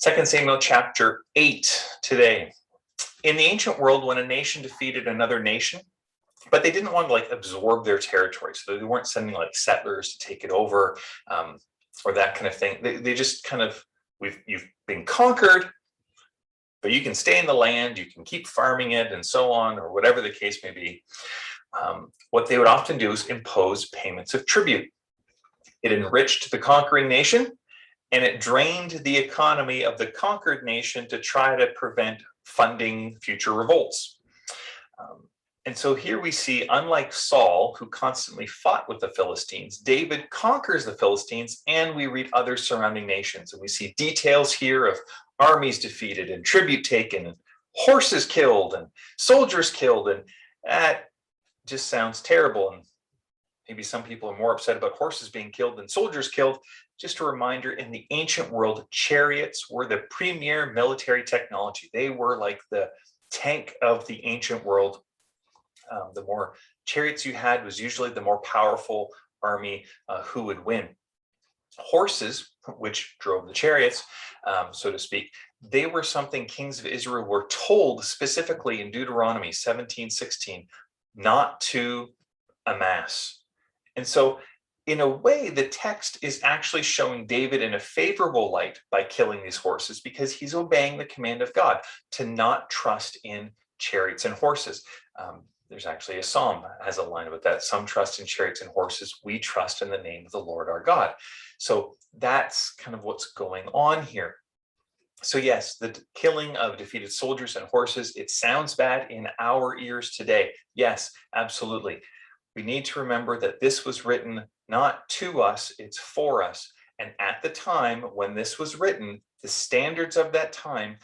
2 Samuel chapter 8 today. In the ancient world, when a nation defeated another nation, but they didn't want to absorb their territory, so they weren't sending settlers to take it over or that kind of thing. They just kind of, you've been conquered, but you can stay in the land, you can keep farming it and so on, or whatever the case may be. What they would often do is impose payments of tribute. It enriched the conquering nation, and it drained the economy of the conquered nation to try to prevent funding future revolts. And so here we see, unlike Saul, who constantly fought with the Philistines, David conquers the Philistines, and we read other surrounding nations. And we see details here of armies defeated and tribute taken, and horses killed and soldiers killed. And that just sounds terrible. And maybe some people are more upset about horses being killed than soldiers killed. Just a reminder, in the ancient world, chariots were the premier military technology. They were like the tank of the ancient world. The more chariots you had was usually the more powerful army who would win. Horses, which drove the chariots, so to speak, they were something kings of Israel were told specifically in Deuteronomy 17:16 not to amass. And so in a way, the text is actually showing David in a favorable light by killing these horses, because he's obeying the command of God to not trust in chariots and horses. There's actually a psalm that has a line about that. Some trust in chariots and horses. We trust in the name of the Lord our God. So that's kind of what's going on here. So yes, the killing of defeated soldiers and horses, it sounds bad in our ears today. Yes, absolutely. We need to remember that this was written not to us, it's for us. And at the time when this was written, the standards of that time,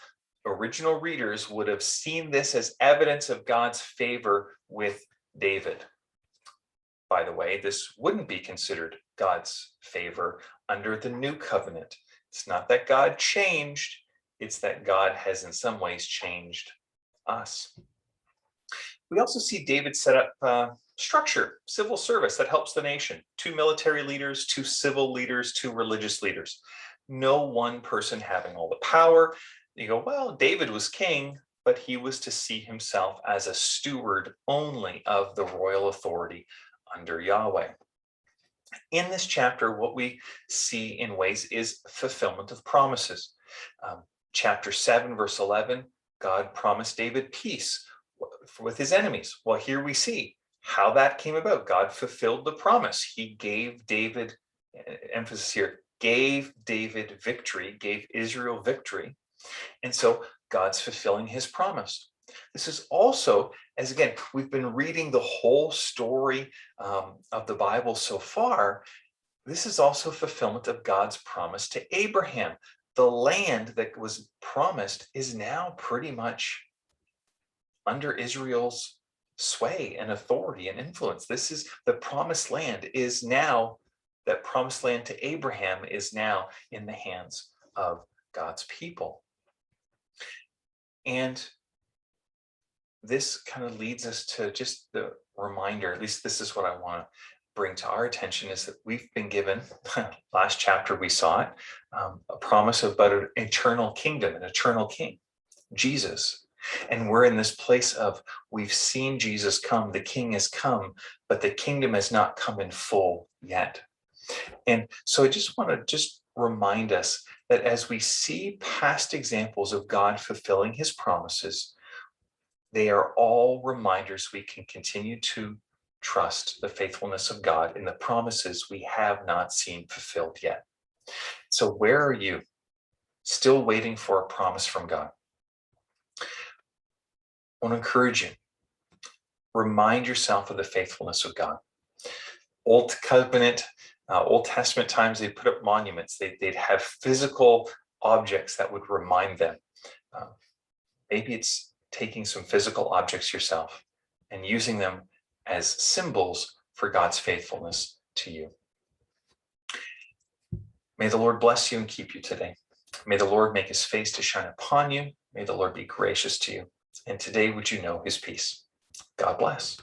original readers would have seen this as evidence of God's favor with David. By the way, this wouldn't be considered God's favor under the new covenant. It's not that God changed, it's that God has in some ways changed us. We also see David set up structure, civil service that helps the nation. 2 military leaders, 2 civil leaders, 2 religious leaders. No one person having all the power. You go, well, David was king, but he was to see himself as a steward only of the royal authority under Yahweh. In this chapter, what we see in ways is fulfillment of promises. Chapter 7, verse 11, God promised David peace with his enemies. Well, here we see how that came about. God fulfilled the promise. He gave David, emphasis here, gave David victory, gave Israel victory. And so God's fulfilling his promise. This is also, as again, we've been reading the whole story of the Bible so far. This is also fulfillment of God's promise to Abraham. The land that was promised is now pretty much under Israel's sway and authority and influence. This is the promised land is now, that promised land to Abraham is now in the hands of God's people. And this kind of leads us to just the reminder, at least this is what I want to bring to our attention, is that we've been given, last chapter we saw it, a promise about an eternal kingdom, an eternal king, Jesus. And we're in this place of, we've seen Jesus come, the king has come, but the kingdom has not come in full yet. And so I just want to remind us that as we see past examples of God fulfilling his promises, they are all reminders we can continue to trust the faithfulness of God in the promises we have not seen fulfilled yet. So where are you? Still waiting for a promise from God? I want to encourage you. Remind yourself of the faithfulness of God. Old Covenant, Old Testament times, they'd put up monuments. They'd have physical objects that would remind them. Maybe it's taking some physical objects yourself and using them as symbols for God's faithfulness to you. May the Lord bless you and keep you today. May the Lord make his face to shine upon you. May the Lord be gracious to you. And today would you know his peace. God bless.